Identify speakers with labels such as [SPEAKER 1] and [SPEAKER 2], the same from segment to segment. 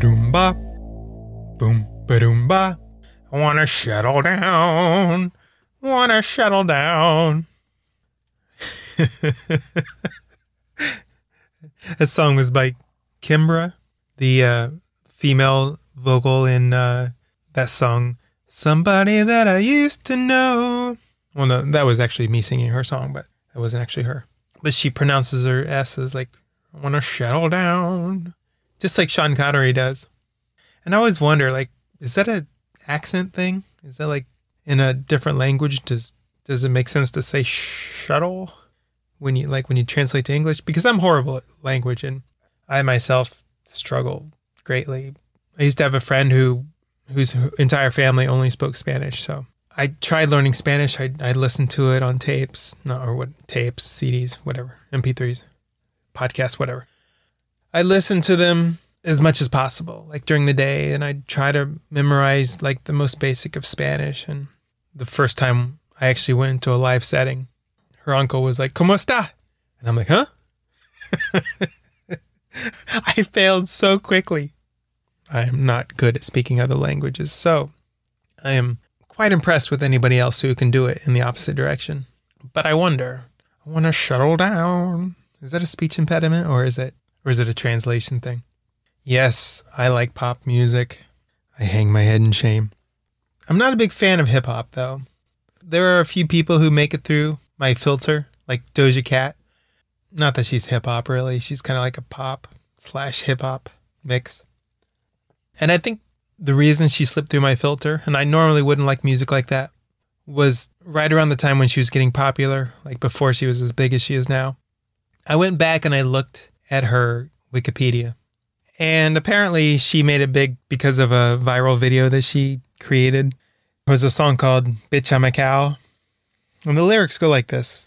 [SPEAKER 1] ba-doom ba. Boom ba-doom ba. I wanna settle down. Wanna settle down. That song was by Kimbra, the female vocal in that song, Somebody That I Used to Know. Well, no, that was actually me singing her song, but that wasn't actually her. But she pronounces her S's like, I want to settle down. Just like Sean Connery does. And I always wonder, like, is that an accent thing? Is that like in a different language? Does it make sense to say shuttle when you translate to English? Because I'm horrible at language and I myself struggle greatly. I used to have a friend whose entire family only spoke Spanish. So I tried learning Spanish. I listened to it on tapes, CDs, whatever, MP3s, podcasts, whatever. I listened to them as much as possible, like during the day, and I'd try to memorize like the most basic of Spanish. And the first time I actually went into a live setting, her uncle was like, ¿Cómo está? And I'm like, huh? I failed so quickly. I am not good at speaking other languages, so I am quite impressed with anybody else who can do it in the opposite direction. But I wonder, I want to shuttle down. Is that a speech impediment or is it a translation thing? Yes, I like pop music. I hang my head in shame. I'm not a big fan of hip hop though. There are a few people who make it through my filter, like Doja Cat. Not that she's hip hop really. She's kind of like a pop/hip hop mix. And I think the reason she slipped through my filter, and I normally wouldn't like music like that, was right around the time when she was getting popular, like before she was as big as she is now. I went back and I looked at her Wikipedia. And apparently she made it big because of a viral video that she created. It was a song called Bitch I'm a Cow. And the lyrics go like this.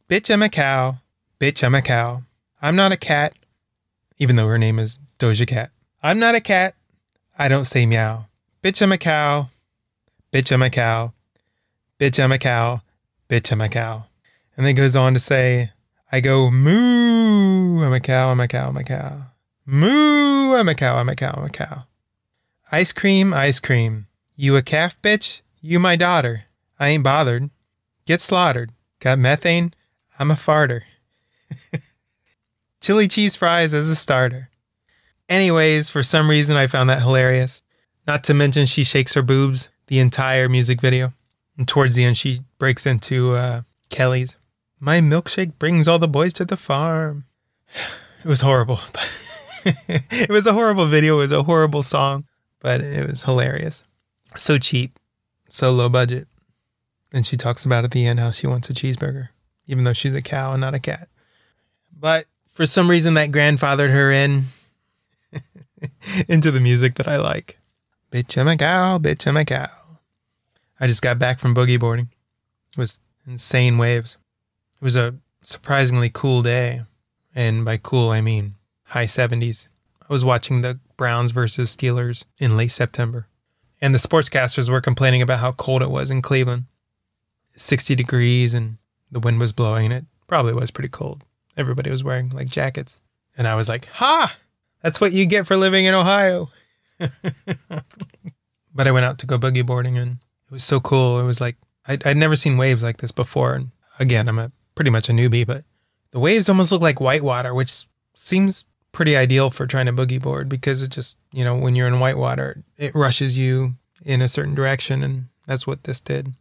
[SPEAKER 1] Bitch I'm a cow. Bitch I'm a cow. I'm not a cat. Even though her name is Doja Cat. I'm not a cat. I don't say meow. Bitch I'm a cow. Bitch I'm a cow. Bitch I'm a cow. Bitch I'm a cow. And then it goes on to say, I go moo. I'm a cow. I'm a cow. I'm a cow. Moo, I'm a cow, I'm a cow, I'm a cow. Ice cream, ice cream. You a calf, bitch? You my daughter. I ain't bothered. Get slaughtered. Got methane? I'm a farter. Chili cheese fries as a starter. Anyways, for some reason I found that hilarious. Not to mention she shakes her boobs the entire music video. And towards the end she breaks into Kelly's. My milkshake brings all the boys to the farm. It was horrible. It was a horrible video. It was a horrible song, but it was hilarious. So cheap, so low budget. And she talks about at the end how she wants a cheeseburger, even though she's a cow and not a cat. But for some reason that grandfathered her into the music that I like. Bitch, I'm a cow, bitch, I'm a cow. I just got back from boogie boarding. It was insane waves. It was a surprisingly cool day. And by cool, I mean high 70s. I was watching the Browns versus Steelers in late September. And the sportscasters were complaining about how cold it was in Cleveland. 60 degrees and the wind was blowing and it probably was pretty cold. Everybody was wearing like jackets. And I was like, ha! That's what you get for living in Ohio. But I went out to go boogie boarding and it was so cool. It was like, I'd never seen waves like this before. And again, I'm pretty much a newbie, but the waves almost look like whitewater, which seems pretty ideal for trying to boogie board because it just, when you're in whitewater, it rushes you in a certain direction. And that's what this did.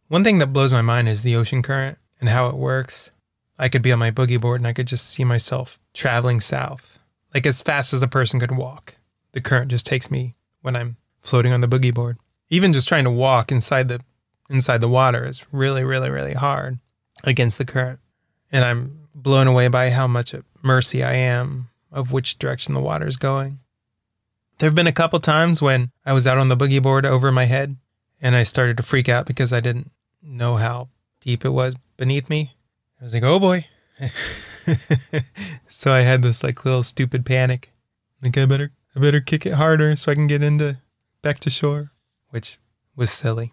[SPEAKER 1] One thing that blows my mind is the ocean current and how it works. I could be on my boogie board and I could just see myself traveling south, like as fast as a person could walk. The current just takes me when I'm floating on the boogie board. Even just trying to walk inside the water is really, really, really hard against the current. And I'm blown away by how much at mercy I am of which direction the water is going. There have been a couple times when I was out on the boogie board over my head and I started to freak out because I didn't know how deep it was beneath me. I was like, oh boy. So I had this like little stupid panic. Like I better kick it harder so I can get back to shore, which was silly.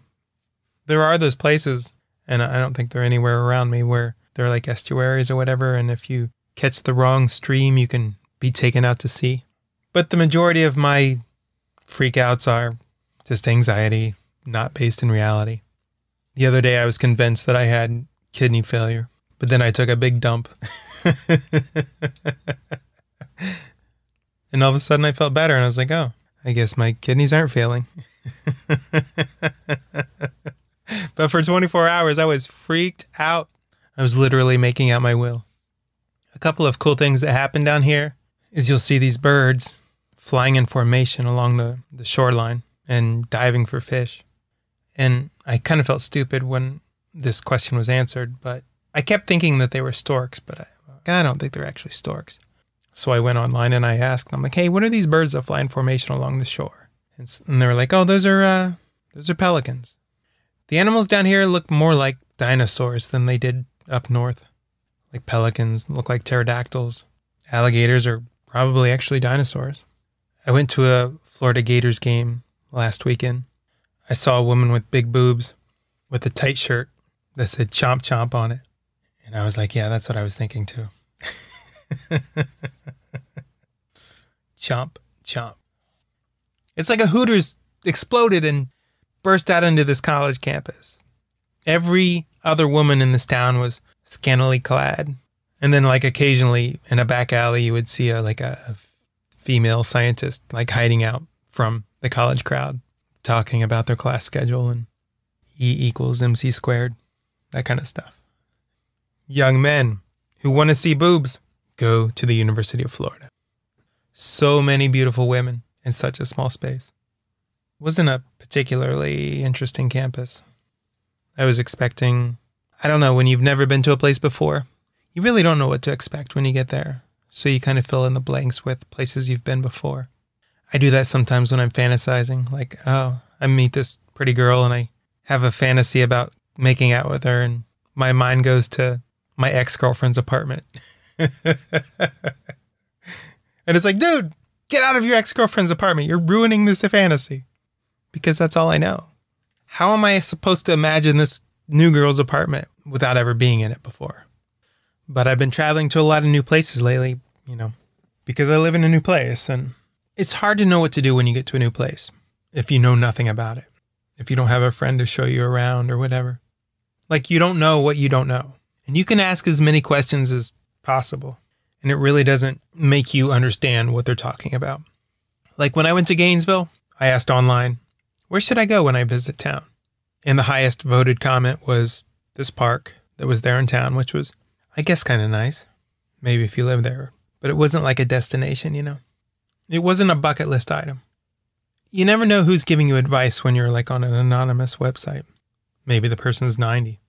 [SPEAKER 1] There are those places, and I don't think they're anywhere around me, where they're like estuaries or whatever, and if you catch the wrong stream, you can be taken out to sea. But the majority of my freakouts are just anxiety, not based in reality. The other day I was convinced that I had kidney failure, but then I took a big dump. And all of a sudden I felt better and I was like, oh, I guess my kidneys aren't failing. But for 24 hours I was freaked out. I was literally making out my will. A couple of cool things that happen down here is you'll see these birds flying in formation along the shoreline and diving for fish. And I kind of felt stupid when this question was answered, but I kept thinking that they were storks, but I don't think they're actually storks. So I went online and I asked, I'm like, hey, what are these birds that fly in formation along the shore? And they were like, oh, those are pelicans. The animals down here look more like dinosaurs than they did up north. Like pelicans look like pterodactyls. Alligators are probably actually dinosaurs. I went to a Florida Gators game last weekend. I saw a woman with big boobs with a tight shirt that said chomp chomp on it. And I was like, yeah, that's what I was thinking too. Chomp chomp. It's like a Hooters exploded and burst out into this college campus. Every other woman in this town was scantily clad. And then like occasionally in a back alley, you would see a female scientist like hiding out from the college crowd, talking about their class schedule and E=mc², that kind of stuff. Young men who want to see boobs go to the University of Florida. So many beautiful women in such a small space. Wasn't a particularly interesting campus. I was expecting, I don't know, when you've never been to a place before, you really don't know what to expect when you get there. So you kind of fill in the blanks with places you've been before. I do that sometimes when I'm fantasizing. Like, oh, I meet this pretty girl and I have a fantasy about making out with her and my mind goes to my ex-girlfriend's apartment. And it's like, dude, get out of your ex-girlfriend's apartment. You're ruining this fantasy. Because that's all I know. How am I supposed to imagine this new girl's apartment without ever being in it before? But I've been traveling to a lot of new places lately, because I live in a new place. And it's hard to know what to do when you get to a new place if you know nothing about it. If you don't have a friend to show you around or whatever. Like you don't know what you don't know. And you can ask as many questions as possible. And it really doesn't make you understand what they're talking about. Like when I went to Gainesville, I asked online, where should I go when I visit town? And the highest voted comment was this park that was there in town, which was, I guess, kind of nice. Maybe if you live there. But it wasn't like a destination, It wasn't a bucket list item. You never know who's giving you advice when you're like on an anonymous website. Maybe the person's 90.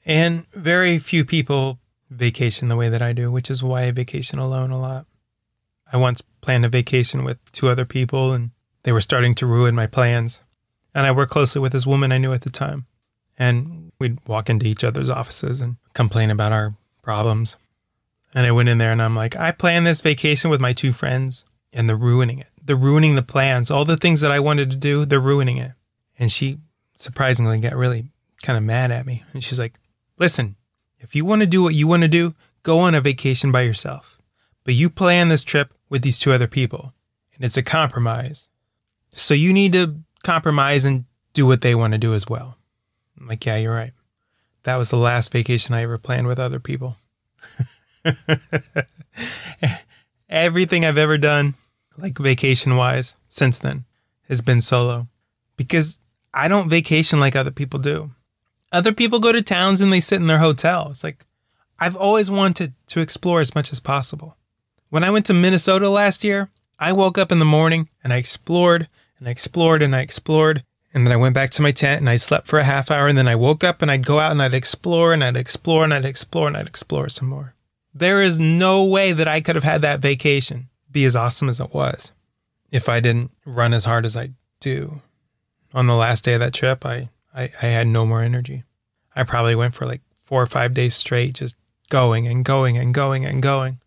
[SPEAKER 1] And very few people vacation the way that I do, which is why I vacation alone a lot. I once planned a vacation with 2 other people and they were starting to ruin my plans. And I worked closely with this woman I knew at the time. And we'd walk into each other's offices and complain about our problems. And I went in there and I'm like, I planned this vacation with my 2 friends and they're ruining it. They're ruining the plans. All the things that I wanted to do, they're ruining it. And she surprisingly got really kind of mad at me. And she's like, listen, if you want to do what you want to do, go on a vacation by yourself. But you plan this trip with these 2 other people. And it's a compromise. So you need to compromise and do what they want to do as well. I'm like, yeah, you're right. That was the last vacation I ever planned with other people. Everything I've ever done, like vacation-wise, since then, has been solo. Because I don't vacation like other people do. Other people go to towns and they sit in their hotel. It's like, I've always wanted to explore as much as possible. When I went to Minnesota last year, I woke up in the morning and I explored and I explored and I explored. And then I went back to my tent and I slept for a half hour. And then I woke up and I'd go out and I'd explore and I'd explore and I'd explore and I'd explore some more. There is no way that I could have had that vacation be as awesome as it was if I didn't run as hard as I do. On the last day of that trip, I had no more energy. I probably went for like 4 or 5 days straight, just going and going and going and going.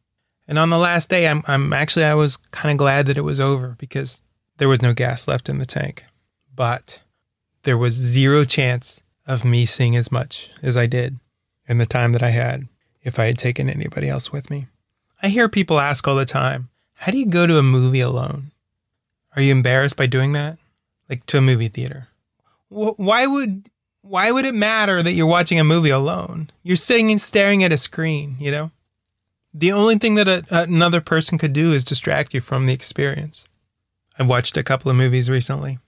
[SPEAKER 1] And on the last day, I was kind of glad that it was over because there was no gas left in the tank. But there was 0 chance of me seeing as much as I did in the time that I had if I had taken anybody else with me. I hear people ask all the time, How do you go to a movie alone? Are you embarrassed by doing that? Like to a movie theater? Why would it matter that you're watching a movie alone? You're sitting and staring at a screen, you know? The only thing that another person could do is distract you from the experience. I watched a couple of movies recently.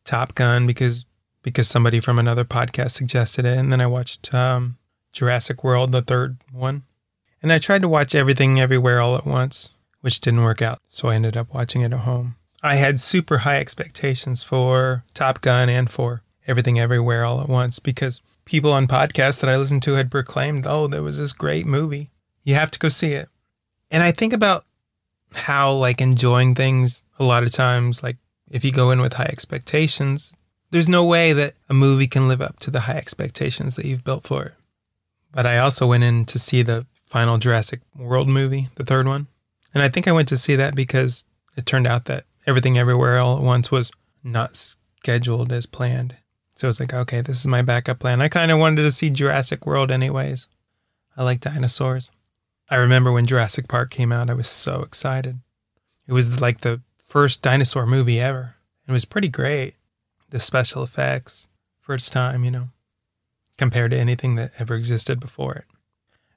[SPEAKER 1] Top Gun because somebody from another podcast suggested it. And then I watched Jurassic World, the third one. And I tried to watch Everything Everywhere All at Once, which didn't work out. So I ended up watching it at home. I had super high expectations for Top Gun and for Everything Everywhere All at Once because people on podcasts that I listened to had proclaimed, oh, there was this great movie. You have to go see it. And I think about how like enjoying things a lot of times, like if you go in with high expectations, there's no way that a movie can live up to the high expectations that you've built for it. But I also went in to see the final Jurassic World movie, the third one. And I think I went to see that because it turned out that Everything Everywhere All at Once was not scheduled as planned. So it's like, okay, this is my backup plan. I kind of wanted to see Jurassic World anyways. I like dinosaurs. I remember when Jurassic Park came out, I was so excited. It was like the first dinosaur movie ever. It was pretty great. The special effects for its time, you know, compared to anything that ever existed before it.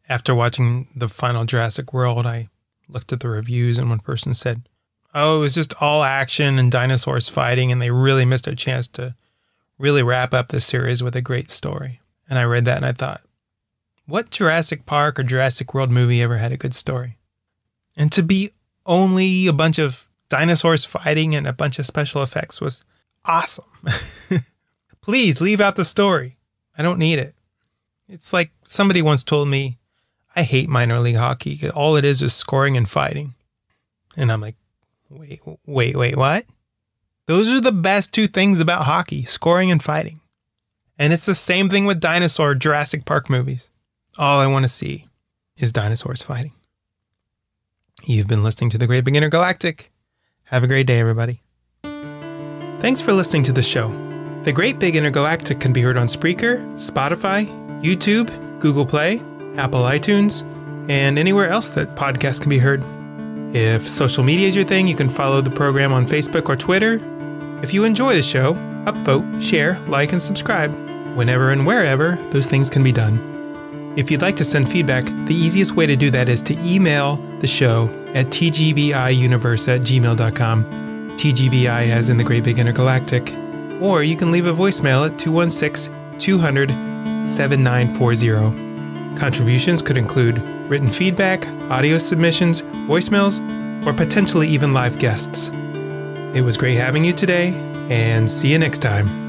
[SPEAKER 1] After watching the final Jurassic World, I looked at the reviews and one person said, oh, it was just all action and dinosaurs fighting and they really missed a chance to really wrap up the series with a great story. And I read that and I thought, what Jurassic Park or Jurassic World movie ever had a good story? And to be only a bunch of dinosaurs fighting and a bunch of special effects was awesome. Please leave out the story. I don't need it. It's like somebody once told me, I hate minor league hockey. All it is scoring and fighting. And I'm like, wait, what? Those are the best two things about hockey, scoring and fighting. And it's the same thing with dinosaur Jurassic Park movies. All I want to see is dinosaurs fighting. You've been listening to The Great Big Intergalactic. Have a great day, everybody. Thanks for listening to the show. The Great Big Intergalactic can be heard on Spreaker, Spotify, YouTube, Google Play, Apple iTunes, and anywhere else that podcasts can be heard. If social media is your thing, you can follow the program on Facebook or Twitter. If you enjoy the show, upvote, share, like, and subscribe. Whenever and wherever those things can be done. If you'd like to send feedback, the easiest way to do that is to email the show at tgbiuniverse@gmail.com, TGBI as in the Great Big Intergalactic, or you can leave a voicemail at 216-200-7940. Contributions could include written feedback, audio submissions, voicemails, or potentially even live guests. It was great having you today, and see you next time.